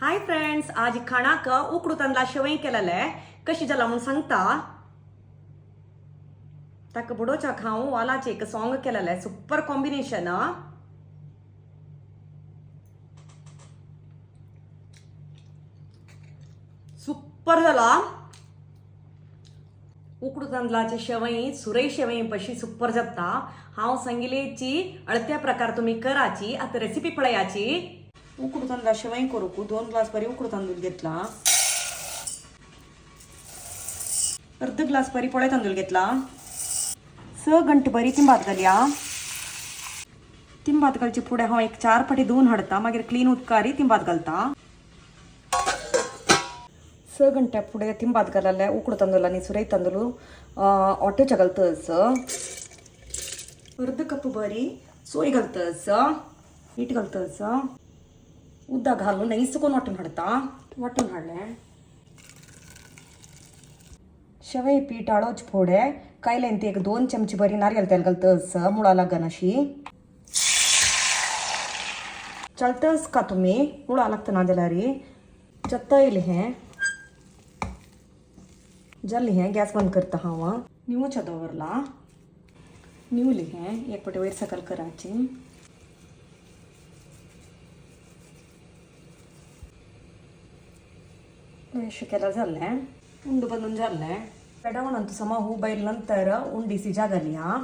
Hi friends, आज खाणाक उकडू तांदळा शेवई केलेले कशी जाला म्हणून सांगता. ताका बुडोच्या खाऊ वालाचे एक सॉंग केलेले सुपर कॉम्बिनेशन. सुपर जाला. उकडू तांदळाचे शेवई सुरई शेवई पशी सुपर जाता. हांव सांगिलेची अळत्या प्रकार तुम्ही कराची. आता रेसिपी पळयाची. उकडू तांदळा शेवई करूक 2 ग्लास बरी उकडू तांदूळ घेतला. अर्ध ग्लास बरी पोळे तांदूळ घेतला. 6 घंटे बरी तिंबात घालया. तिंबात घालची पुढे हांव एक 4 फाटी धुवन हाडता. मागीर क्लीन उदकारी तिंबात घालता. 6 घंट्या पुढे तिंबात घालल्या उकडू तांदूळ आणि सुरई तांदूळ ऑटोच्या घालतस. अर्ध कप बरी सोय घालतस. मीठ घालतस. उद्दा घालून इसकून वाटून हाडता. वाटून हाडले शेवई पीठ आळोच फोडे कायलेन ते एक 2 चमचे बरी नारियल तेल घालतस. मुळा लागन अशी चलतस का तुम्ही. मुळा लागतना जाल्यार जत्ता येईल हे जल्ली हे गॅस बंद करता. हांव निवच्या दवरला. निवली हे एक पटे वयर सकल कराची. अशें केल्यार जालें. उंड बांदून जालें. पेडवणांतू समा हू बैल नंतर उंडी सिजा घालया.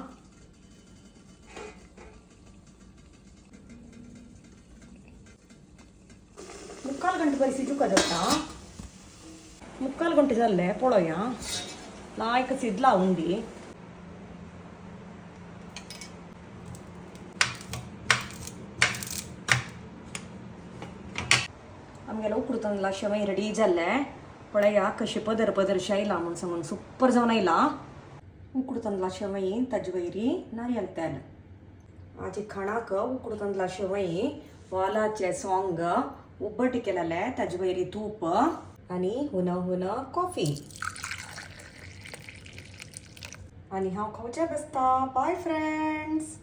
मुक्काल गंटे बरी सिजूका जाता. मुक्काल गंटे जाल्ले पळोवया. लायक सिजला उंडी. आमगेलो उकडू तांदळा शेवई रेडी जाल्ले. पळया कशी पदर पदरशी आयला म्हणून सांगून सुपर जावन आयला. उकडू तांदळा शेवई ताजे वयरी नारियल तेल. आज खाणाक उकडू तांदळा शेवई वालाचे सॉंग उब्बट केलेले ताजे वयरी तूप आणि हुन कॉफी. आणि हांव खावचे बसता. Bye friends.